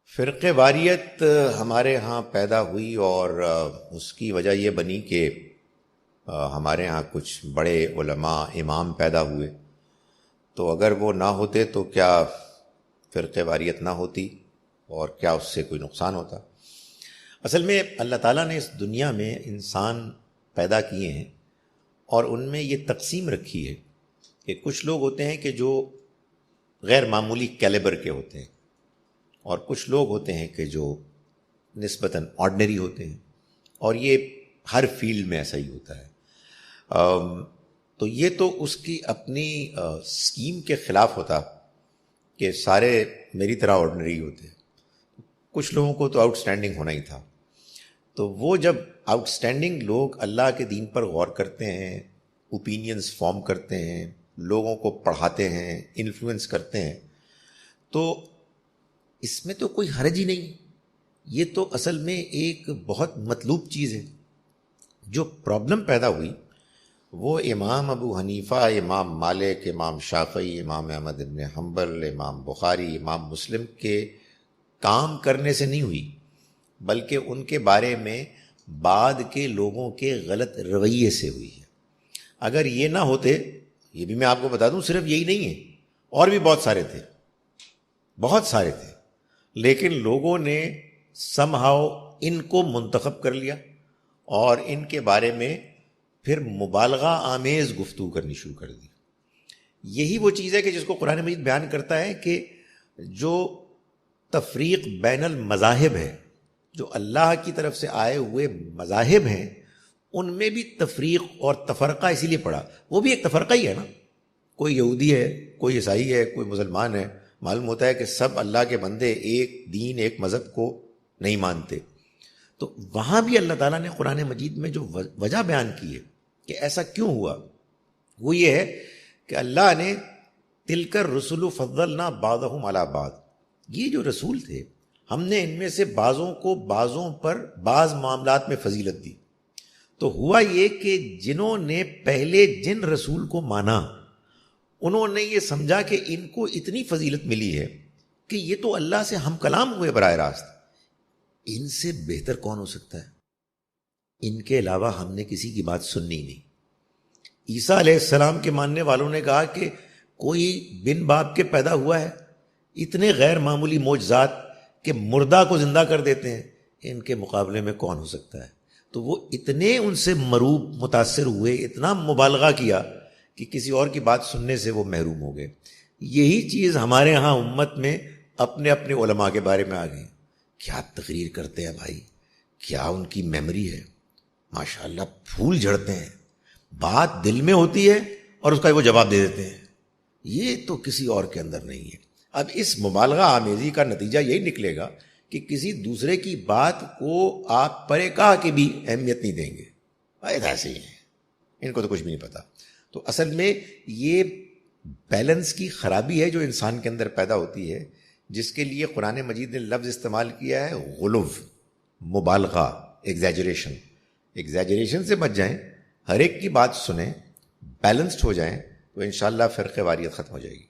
فرقہ واریت ہمارے ہاں پیدا ہوئی اور اس کی وجہ یہ بنی کہ ہمارے ہاں کچھ بڑے علماء امام پیدا ہوئے، تو اگر وہ نہ ہوتے تو کیا فرقہ واریت نہ ہوتی اور کیا اس سے کوئی نقصان ہوتا؟ اصل میں اللہ تعالیٰ نے اس دنیا میں انسان پیدا کیے ہیں اور ان میں یہ تقسیم رکھی ہے کہ کچھ لوگ ہوتے ہیں کہ جو غیر معمولی کیلیبر کے ہوتے ہیں، اور کچھ لوگ ہوتے ہیں کہ جو نسبتاً آرڈنری ہوتے ہیں، اور یہ ہر فیلڈ میں ایسا ہی ہوتا ہے۔ تو یہ تو اس کی اپنی اسکیم کے خلاف ہوتا کہ سارے میری طرح آرڈنری ہوتے، کچھ لوگوں کو تو آؤٹ اسٹینڈنگ ہونا ہی تھا۔ تو وہ جب آؤٹ اسٹینڈنگ لوگ اللہ کے دین پر غور کرتے ہیں، اوپینینز فارم کرتے ہیں، لوگوں کو پڑھاتے ہیں، انفلوئنس کرتے ہیں، تو اس میں تو کوئی حرج ہی نہیں۔ یہ تو اصل میں ایک بہت مطلوب چیز ہے۔ جو پرابلم پیدا ہوئی وہ امام ابو حنیفہ، امام مالک، امام شافعی، امام احمد بن حنبل، امام بخاری، امام مسلم کے کام کرنے سے نہیں ہوئی، بلکہ ان کے بارے میں بعد کے لوگوں کے غلط رویے سے ہوئی ہے۔ اگر یہ نہ ہوتے، یہ بھی میں آپ کو بتا دوں صرف یہی نہیں ہے، اور بھی بہت سارے تھے، بہت سارے تھے، لیکن لوگوں نے سم ہاؤ ان کو منتخب کر لیا اور ان کے بارے میں پھر مبالغہ آمیز گفتگو کرنی شروع کر دی۔ یہی وہ چیز ہے کہ جس کو قرآن مجید بیان کرتا ہے کہ جو تفریق بین المذاہب ہے، جو اللہ کی طرف سے آئے ہوئے مذاہب ہیں، ان میں بھی تفریق اور تفرقہ اسی لیے پڑا۔ وہ بھی ایک تفرقہ ہی ہے نا، کوئی یہودی ہے، کوئی عیسائی ہے، کوئی مسلمان ہے، معلوم ہوتا ہے کہ سب اللہ کے بندے ایک دین، ایک مذہب کو نہیں مانتے۔ تو وہاں بھی اللہ تعالیٰ نے قرآن مجید میں جو وجہ بیان کی ہے کہ ایسا کیوں ہوا، وہ یہ ہے کہ اللہ نے تلک الرسل فضلنا بعضهم علی بعض، یہ جو رسول تھے ہم نے ان میں سے بعضوں کو بعضوں پر بعض معاملات میں فضیلت دی۔ تو ہوا یہ کہ جنہوں نے پہلے جن رسول کو مانا، انہوں نے یہ سمجھا کہ ان کو اتنی فضیلت ملی ہے کہ یہ تو اللہ سے ہم کلام ہوئے براہ راست، ان سے بہتر کون ہو سکتا ہے، ان کے علاوہ ہم نے کسی کی بات سننی نہیں۔ عیسیٰ علیہ السلام کے ماننے والوں نے کہا کہ کوئی بن باپ کے پیدا ہوا ہے، اتنے غیر معمولی معجزات کہ مردہ کو زندہ کر دیتے ہیں، ان کے مقابلے میں کون ہو سکتا ہے۔ تو وہ اتنے ان سے مروب متاثر ہوئے، اتنا مبالغہ کیا کہ کسی اور کی بات سننے سے وہ محروم ہو گئے۔ یہی چیز ہمارے ہاں امت میں اپنے اپنے علماء کے بارے میں آ گئی۔ کیا تقریر کرتے ہیں بھائی، کیا ان کی میموری ہے، ماشاءاللہ پھول جھڑتے ہیں، بات دل میں ہوتی ہے اور اس کا وہ جواب دے دیتے ہیں۔ یہ تو کسی اور کے اندر نہیں ہے۔ اب اس مبالغہ آمیزی کا نتیجہ یہی نکلے گا کہ کسی دوسرے کی بات کو آپ پرے کہا کہ بھی اہمیت نہیں دیں گے، ایسے ہی ہیں، ان کو تو کچھ بھی نہیں پتا۔ تو اصل میں یہ بیلنس کی خرابی ہے جو انسان کے اندر پیدا ہوتی ہے، جس کے لیے قرآن مجید نے لفظ استعمال کیا ہے غلو، مبالغہ، ایگزیجریشن۔ ایگزیجریشن سے بچ جائیں، ہر ایک کی بات سنیں، بیلنسڈ ہو جائیں، تو انشاءاللہ فرقہ واریت ختم ہو جائے گی۔